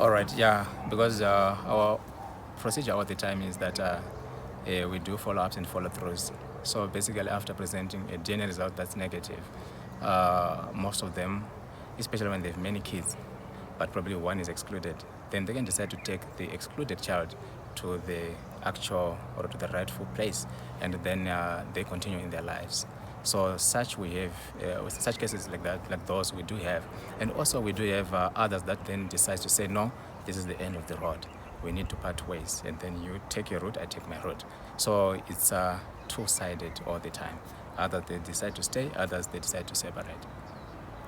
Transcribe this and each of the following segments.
All right, yeah, because our procedure all the time is that we do follow-ups and follow-throughs. So basically, after presenting a DNA result that's negative, most of them, especially when they have many kids, but probably one is excluded, then they can decide to take the excluded child to the actual or to the rightful place, and then they continue in their lives. So such we have, such cases like that, like those we do have, and also we do have others that then decide to say no, this is the end of the road. We need to part ways, and then you take your route, I take my route. So it's two-sided all the time. Others they decide to stay, others they decide to separate.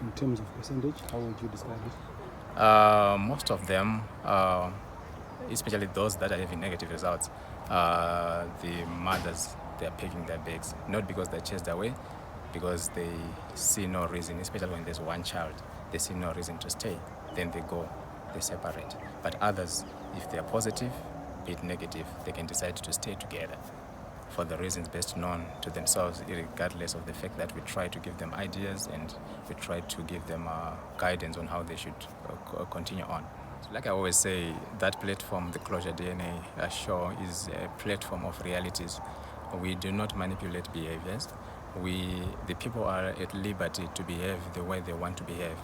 In terms of percentage, how would you describe it? Most of them, especially those that are having negative results, the mothers, they are picking their bags, not because they're chased away, because they see no reason, especially when there's one child, they see no reason to stay, then they go, they separate. But others, if they are positive, be it negative, they can decide to stay together for the reasons best known to themselves, regardless of the fact that we try to give them ideas and we try to give them guidance on how they should continue on. So like I always say, that platform, the Closure DNA show, is a platform of realities. We do not manipulate behaviors. The people are at liberty to behave the way they want to behave.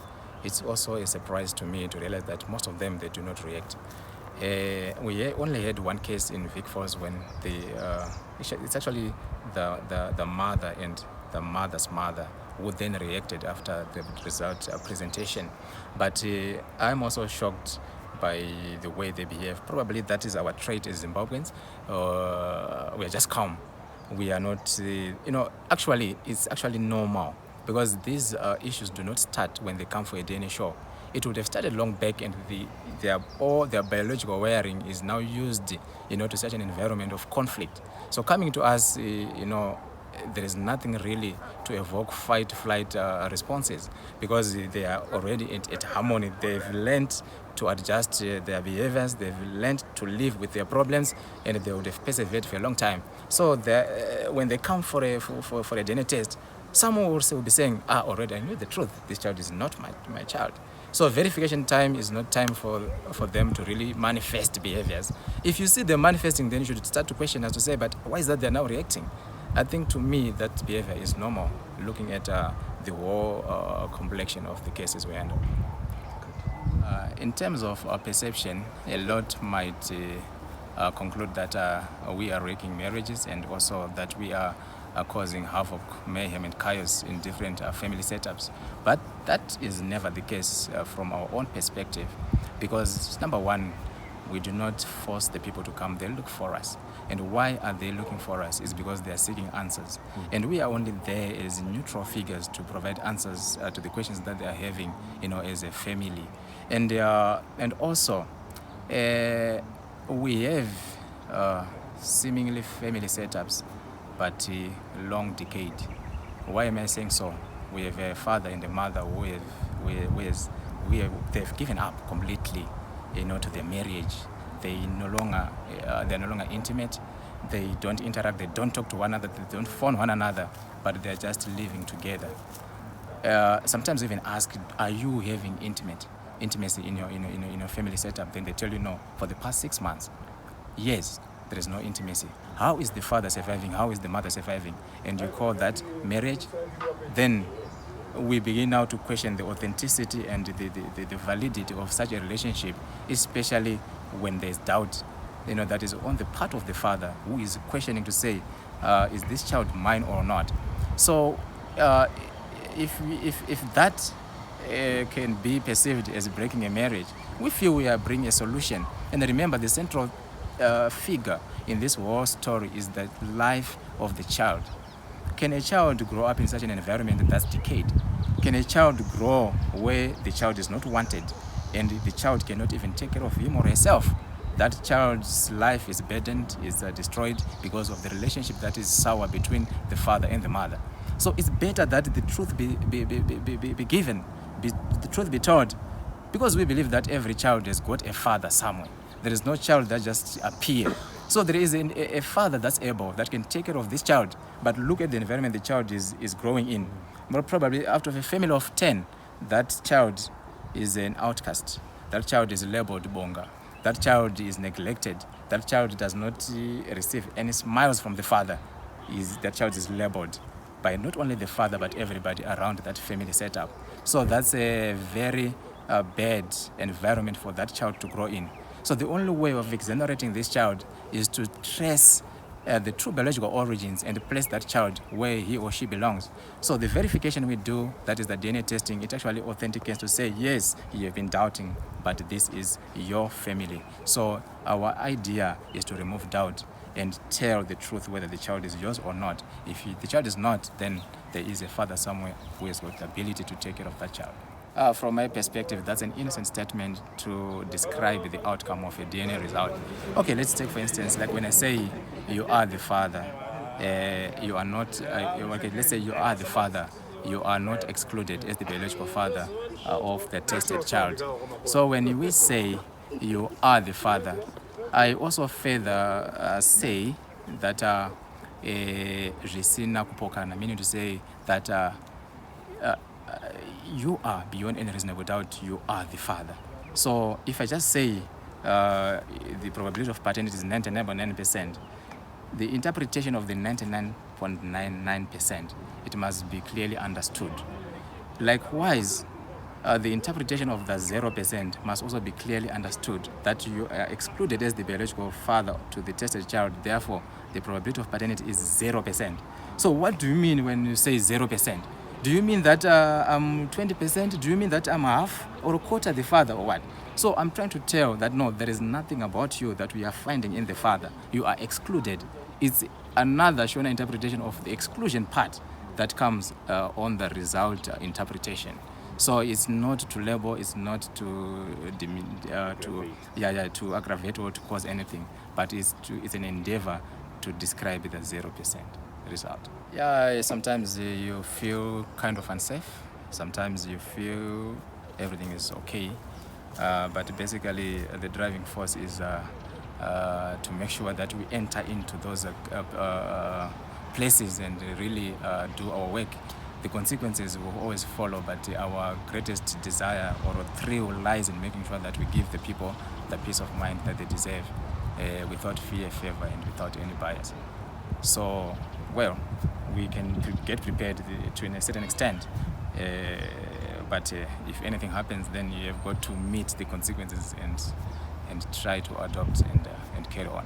It's also a surprise to me to realize that most of them, they do not react. We only had one case in Vic Falls when it's actually the mother and the mother's mother who then reacted after the result presentation. But I'm also shocked by the way they behave. Probably that is our trait as Zimbabweans. We are just calm. We are not, actually, it's actually normal because these issues do not start when they come for a DNA show. It would have started long back, and all their biological wiring is now used, to such an environment of conflict. So coming to us, there is nothing really to evoke fight, flight responses because they are already at harmony. They've learned to adjust their behaviors. They've learned to live with their problems, and they would have persevered for a long time. So when they come for a DNA test, someone will be saying, already I know the truth. This child is not my child. So verification time is not time for them to really manifest behaviors. If you see them manifesting, then you should start to question as to say, but why is that they're now reacting? I think to me that behavior is normal, looking at the whole complexion of the cases we handle. In terms of perception, a lot might conclude that we are wrecking marriages and also that we are causing havoc, mayhem, and chaos in different family setups. But that is never the case from our own perspective, because number one, we do not force the people to come. They look for us. And why are they looking for us? Is because they are seeking answers. And we are only there as neutral figures to provide answers to the questions that they are having, as a family. And also, we have seemingly family setups, but long decade. Why am I saying so? We have a father and a mother they've given up completely, to their marriage. They're no longer intimate. They don't interact. They don't talk to one another. They don't phone one another. But they're just living together. Sometimes even ask, are you having intimacy in your family setup? Then they tell you no. For the past 6 months, yes, there is no intimacy. How is the father surviving? How is the mother surviving? And you call that marriage? Then we begin now to question the authenticity and the validity of such a relationship, especially when there's doubt, that is on the part of the father who is questioning to say, is this child mine or not? So if that can be perceived as breaking a marriage, we feel we are bringing a solution. And remember, the central figure in this whole story is the life of the child. Can a child grow up in such an environment that's decayed? Can a child grow where the child is not wanted and the child cannot even take care of him or herself? That child's life is burdened, is destroyed because of the relationship that is sour between the father and the mother. So it's better that the truth be given, the truth be told, because we believe that every child has got a father somewhere. There is no child that just appears. So there is a father that's able, that can take care of this child. But look at the environment the child is growing in. More probably, out of a family of 10, that child is an outcast. that child is labeled bonga, that child is neglected, that child does not receive any smiles from the father, that child is labeled by not only the father but everybody around that family setup. So that's a very bad environment for that child to grow in. So the only way of exonerating this child is to trace the true biological origins and place that child where he or she belongs. So the verification we do, that is the DNA testing, it actually authenticates to say, yes, you have been doubting, but this is your family. So our idea is to remove doubt and tell the truth whether the child is yours or not. If the child is not, then there is a father somewhere who has got the ability to take care of that child. From my perspective, that's an innocent statement to describe the outcome of a DNA result. Okay, let's take for instance, like when I say you are the father, you are not, okay, let's say you are the father, you are not excluded as the biological father of the tested child. So when we say you are the father, I also further say that risina kupokana, meaning to say that you are beyond any reasonable doubt, you are the father. So if I just say the probability of paternity is 99.9%, the interpretation of the 99.99%, it must be clearly understood. Likewise, the interpretation of the 0% must also be clearly understood, that you are excluded as the biological father to the tested child, therefore the probability of paternity is 0%. So what do you mean when you say 0%? Do you mean that I'm 20%? Do you mean that I'm half or a quarter the father or what? So I'm trying to tell that no, there is nothing about you that we are finding in the father. You are excluded. It's another Shona interpretation of the exclusion part that comes on the result interpretation. So it's not to label, it's not to aggravate or to cause anything, but it's an endeavor to describe the 0% result. Yeah, sometimes you feel kind of unsafe. Sometimes you feel everything is okay. But basically, the driving force is to make sure that we enter into those places and really do our work. The consequences will always follow, but our greatest desire or thrill lies in making sure that we give the people the peace of mind that they deserve without fear, favor, and without any bias. So, well, we can get prepared to a certain extent, but if anything happens, then you have got to meet the consequences and try to adopt and carry on.